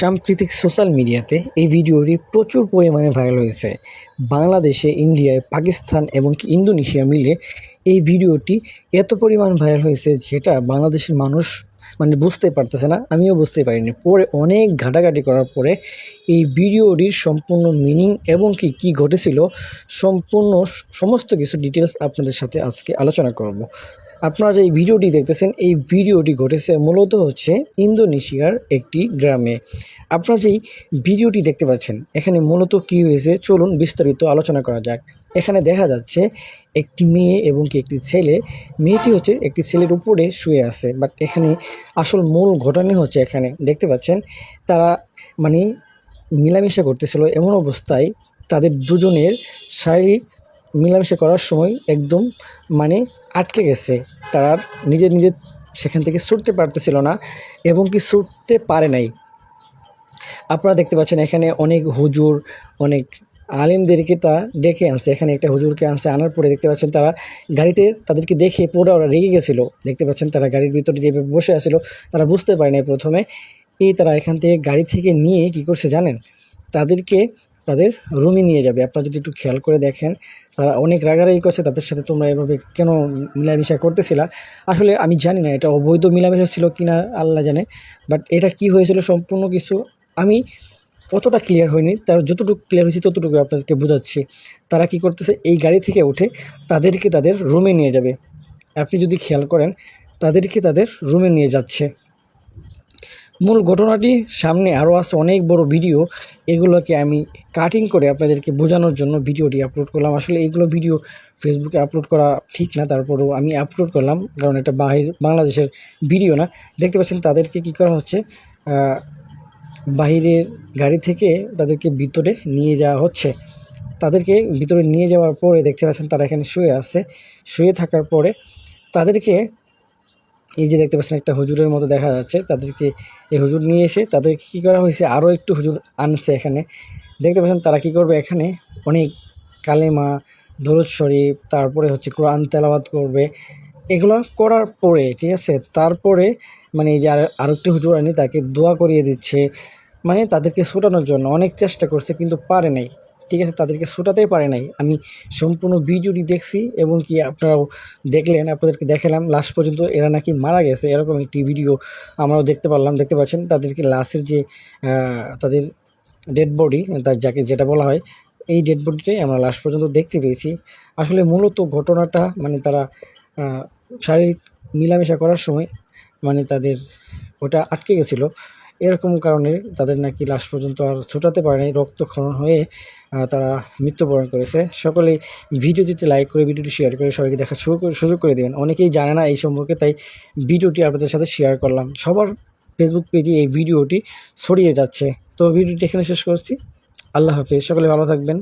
সাম্প্রতিক সোশ্যাল মিডিয়াতে এই ভিডিওটি প্রচুর পরিমাণে ভাইরাল হয়েছে। বাংলাদেশে, ইন্ডিয়ায়, পাকিস্তান এবং ইন্দোনেশিয়া মিলে এই ভিডিওটি এত পরিমাণ ভাইরাল হয়েছে যেটা বাংলাদেশের মানুষ বুঝতে পারতেছে না, আমিও বুঝতে পারিনি। পরে অনেক ঘাটাঘাটি করার পরে এই ভিডিওটির সম্পূর্ণ মিনিং এবং কি ঘটেছিল সমস্ত কিছু ডিটেলস আপনাদের সাথে আজকে আলোচনা করব। আপনারা যে এই ভিডিওটি দেখতেছেন, এই ভিডিওটি ঘটেছে মূলত হচ্ছে ইন্দোনেশিয়ার একটি গ্রামে। আপনারা যেই ভিডিওটি দেখতে পাচ্ছেন এখানে মূলত কি হয়েছে চলুন বিস্তারিত আলোচনা করা যাক। এখানে দেখা যাচ্ছে একটি মেয়ে এবং একটি ছেলে। মেয়েটি হচ্ছে একটি ছেলের উপরে শুয়ে আছে, বাট এখানে আসল মূল ঘটনা হচ্ছে এখানে দেখতে পাচ্ছেন তারা মিলামেশা করতেছিল। এমন অবস্থায় তাদের দুজনের শারীরিক মিলামেশা করার সময় একদম আটকে গেছে। তারা নিজে সেখান থেকে ছুটতে পারতেছিল না এবং ছুটতে পারে নাই। আপনারা দেখতে পাচ্ছেন এখানে অনেক হুজুর, অনেক আলেমদেরকে তা ডেকে আনছে। এখানে একটা হুজুরকে আনছে, আনার পরে দেখতে পাচ্ছেন তারা গাড়িতে তাদেরকে দেখে পুরো ওরা রেগে গেছিলো। দেখতে পাচ্ছেন তারা গাড়ির ভিতরে যেভাবে বসে আসছিল, তারা বুঝতে পারে নাই প্রথমে। তারা এখান থেকে গাড়ি থেকে নিয়ে কি করছে জানেন, তাদেরকে তাদের রুমে নিয়ে যাবে। আপনারা যদি একটু খেয়াল করে দেখেন, তারা অনেক রাগারাগি করছে তাদের সাথে, তোমরা এভাবে কেন মিলামিশা করতেছিলা। আসলে আমি জানি না এটা অবৈধ মিলামিশা ছিল কিনা, আল্লাহ জানে। বাট এটা কি হয়েছিল সম্পূর্ণ কিছু আমি অতটা ক্লিয়ার হয়নি, তার যতটুকু ক্লিয়ার হয়েছে ততটুকু আপনাদেরকে বোঝাচ্ছি। তারা কি করতেছে, এই গাড়ি থেকে উঠে তাদেরকে তাদের রুমে নিয়ে যাবে। আপনি যদি খেয়াল করেন তাদেরকে তাদের রুমে নিয়ে যাচ্ছে। মূল ঘটনাটি সামনে আরও আছে অনেক বড় ভিডিও, এগুলোকে আমি কাটিং করে আপনাদেরকে বোঝানোর জন্য ভিডিওটি আপলোড করলাম। আসলে এইগুলো ভিডিও ফেসবুকে আপলোড করা ঠিক না, তারপরেও আমি আপলোড করলাম কারণ এটা বাংলাদেশের ভিডিও না। দেখতে পাচ্ছেন তাদেরকে কি করা হচ্ছে, বাহিরের গাড়ি থেকে তাদেরকে ভিতরে নিয়ে যাওয়া হচ্ছে। তাদেরকে ভিতরে নিয়ে যাওয়ার পরে দেখতে পাচ্ছেন তারা এখানে শুয়ে আছে। শুয়ে থাকার পরে তাদেরকে এই যে দেখতে পাচ্ছেন একটা হুজুরের মতো দেখা যাচ্ছে, তাদেরকে এই হুজুর নিয়ে এসে তাদেরকে কী করা হয়েছে, আরও একটু হুজুর আনছে এখানে। দেখতে পাচ্ছেন তারা কী করবে, এখানে অনেক কালেমা, দরুদ শরীফ, তারপরে হচ্ছে কোরআন তেলাওয়াত করবে। এগুলো করার পরে ঠিক আছে, তারপরে এই যে আরও একটু হুজুর আনি তাকে দোয়া করিয়ে দিচ্ছে। তাদেরকে ছোটানোর জন্য অনেক চেষ্টা করছে কিন্তু পারে নাই, ঠিক আছে, তাদেরকে ছোটাতেই পারে নাই। আমি সম্পূর্ণ ভিডিওটি দেখছি এবং কি আপনারাও দেখলেন, আপনাদেরকে দেখালাম। লাস্ট পর্যন্ত এরা নাকি মারা গেছে এরকম একটি ভিডিও আমরাও দেখতে পারলাম। দেখতে পাচ্ছেন তাদেরকে লাশের যে তাদের ডেড বডি, যাকে যেটা বলা হয়, এই ডেড বডিটাই আমরা লাস্ট পর্যন্ত দেখতে পেয়েছি। আসলে মূলত ঘটনাটা তারা শারীরিক মিলামেশা করার সময় তাদের ওটা আটকে গেছিলো, এরকম কারণে তাদের নাকি লাস্ট পর্যন্ত আর ছোটাতে পারে নাই, রক্তক্ষরণ হয়ে তারা মৃত্যুবরণ করেছে। সকলেই ভিডিওটিতে লাইক করে ভিডিওটি শেয়ার করে সবাইকে দেখার সুযোগ করে দেবেন। অনেকেই জানে না এই সম্পর্কে, তাই ভিডিওটি আপনাদের সাথে শেয়ার করলাম। সবার ফেসবুক পেজে এই ভিডিওটি ছড়িয়ে যাচ্ছে। তো ভিডিওটি এখানে শেষ করছি। আল্লাহ হাফেজ, সকলে ভালো থাকবেন।